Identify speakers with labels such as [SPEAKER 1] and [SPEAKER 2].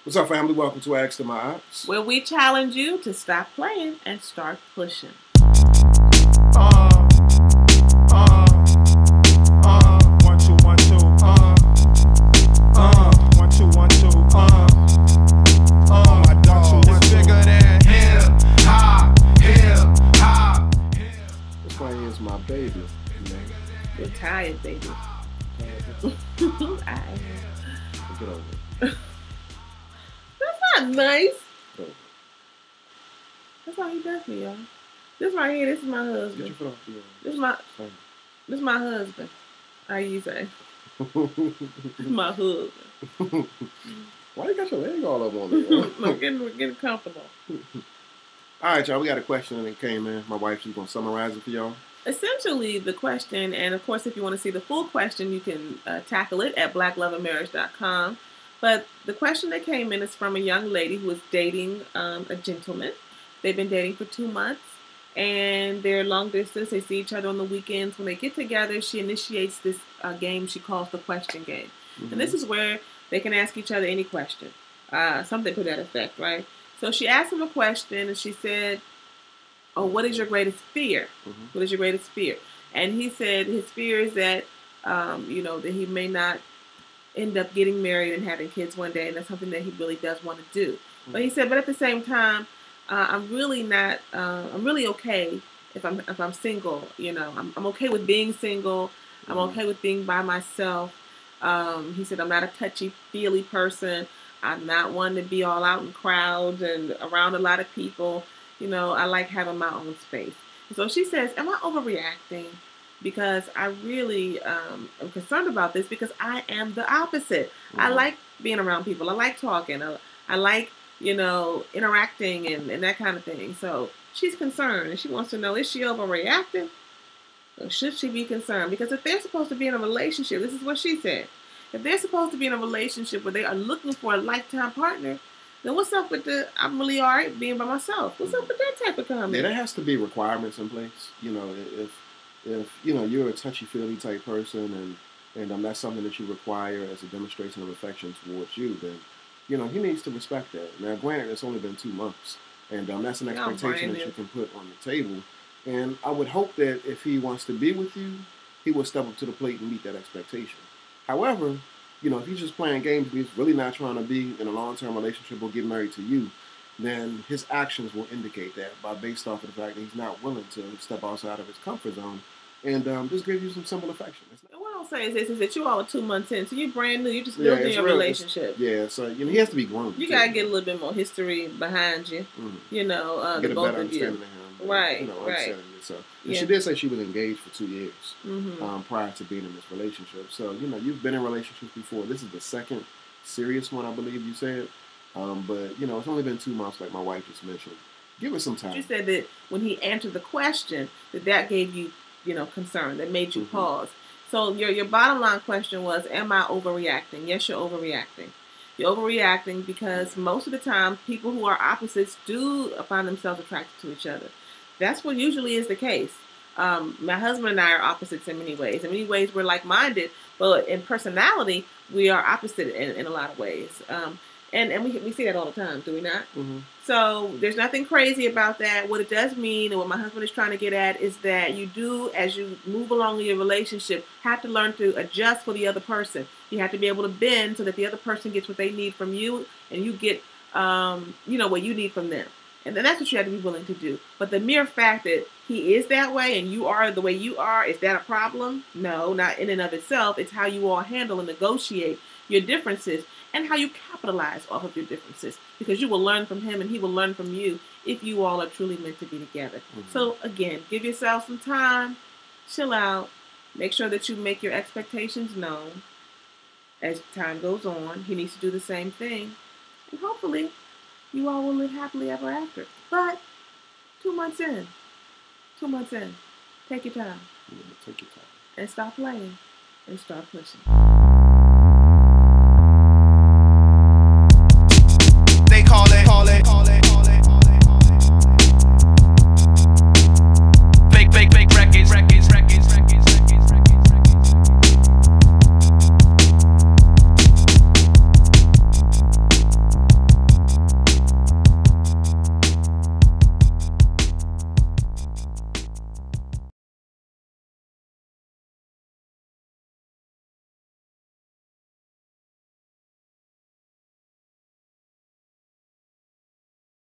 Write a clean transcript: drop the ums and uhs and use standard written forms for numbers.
[SPEAKER 1] What's up, family? Welcome to Ask to My Ops,
[SPEAKER 2] where we challenge you to stop playing and start pushing.
[SPEAKER 3] 1 2 1 2 1 2 1 2 my dog is bigger than hip hop.
[SPEAKER 1] This one is my baby, man.
[SPEAKER 2] You're tired, baby. I am.
[SPEAKER 1] Get over it.
[SPEAKER 2] That's not nice.
[SPEAKER 1] Get over it.
[SPEAKER 2] That's how he does me, y'all. This right here, this is my
[SPEAKER 1] Get your
[SPEAKER 2] husband.
[SPEAKER 1] foot off the
[SPEAKER 2] This is my husband. How you say? This is my husband.
[SPEAKER 1] Why you got your leg all up on me?
[SPEAKER 2] I'm getting comfortable.
[SPEAKER 1] All right, y'all. We got a question that came in. My wife, she's gonna summarize it for y'all.
[SPEAKER 2] Essentially, the question, and of course, if you want to see the full question, you can tackle it at blackloveandmarriage.com. But the question that came in is from a young lady who is dating a gentleman. They've been dating for 2 months, and they're long distance. They see each other on the weekends. When they get together, she initiates this game she calls the question game.
[SPEAKER 1] Mm-hmm.
[SPEAKER 2] And this is where they can ask each other any question, something to that effect, right? So she asked him a question, and she said, "Oh, what is your greatest fear?
[SPEAKER 1] Mm-hmm.
[SPEAKER 2] What is your greatest fear?" And he said his fear is that, that he may not end up getting married and having kids one day, and that's something that he really does want to do. Mm-hmm. But he said, but at the same time, I'm really not. I'm really okay if I'm single. I'm okay with being single. I'm okay with being by myself. He said, I'm not a touchy-feely person. I'm not one to be all out in crowds and around a lot of people. I like having my own space. So she says, am I overreacting? Because I really am concerned about this because I am the opposite. Mm-hmm. I like being around people. I like talking. I like, interacting and that kind of thing. So she's concerned and she wants to know, is she overreacting? Or should she be concerned? Because if they're supposed to be in a relationship, this is what she said. If they're supposed to be in a relationship where they are looking for a lifetime partner, then what's up with I'm really all right being by myself? What's up with that type of comment?
[SPEAKER 1] Yeah, there has to be requirements in place. If you're a touchy-feely type person and that's something that you require as a demonstration of affection towards you, then he needs to respect that. Now, granted, it's only been 2 months, and that's an expectation that you can put on the table. And I would hope that if he wants to be with you, he will step up to the plate and meet that expectation. However, if he's just playing games, he's really not trying to be in a long-term relationship or get married to you, then his actions will indicate that based off of the fact that he's not willing to step outside of his comfort zone and just give you some simple affection.
[SPEAKER 2] What I'll say is that you all are 2 months in, so you're brand new. You just building your relationship.
[SPEAKER 1] So he has to be grown.
[SPEAKER 2] You gotta get a little bit more history behind you.
[SPEAKER 1] Mm-hmm.
[SPEAKER 2] Get
[SPEAKER 1] a
[SPEAKER 2] both
[SPEAKER 1] better
[SPEAKER 2] of you.
[SPEAKER 1] understanding of him.
[SPEAKER 2] Right.
[SPEAKER 1] Right. So she did say she was engaged for 2 years prior to being in this relationship. So you've been in relationships before. This is the second serious one, I believe you said. But it's only been 2 months, like my wife just mentioned. Give it some time.
[SPEAKER 2] You said that when he answered the question, that gave you concern, that made you pause. So your bottom line question was, am I overreacting? Yes, you're overreacting. You're overreacting because most of the time, people who are opposites do find themselves attracted to each other. That's what usually is the case. My husband and I are opposites in many ways. In many ways, we're like-minded, but in personality, we are opposite in a lot of ways. And we see that all the time, do we not? Mm-hmm. So there's nothing crazy about that. What it does mean, and what my husband is trying to get at, is that you do, as you move along in your relationship, have to learn to adjust for the other person. You have to be able to bend so that the other person gets what they need from you, and you get, what you need from them. And then that's what you have to be willing to do. But the mere fact that he is that way and you are the way you are, is that a problem? No, not in and of itself. It's how you all handle and negotiate your differences and how you capitalize off of your differences. Because you will learn from him and he will learn from you if you all are truly meant to be together. Mm-hmm. So again, give yourself some time, chill out, make sure that you make your expectations known. As time goes on, he needs to do the same thing. And hopefully, you all will live happily ever after. But 2 months in. Take your time.
[SPEAKER 1] Take your time.
[SPEAKER 2] And stop playing and start pushing.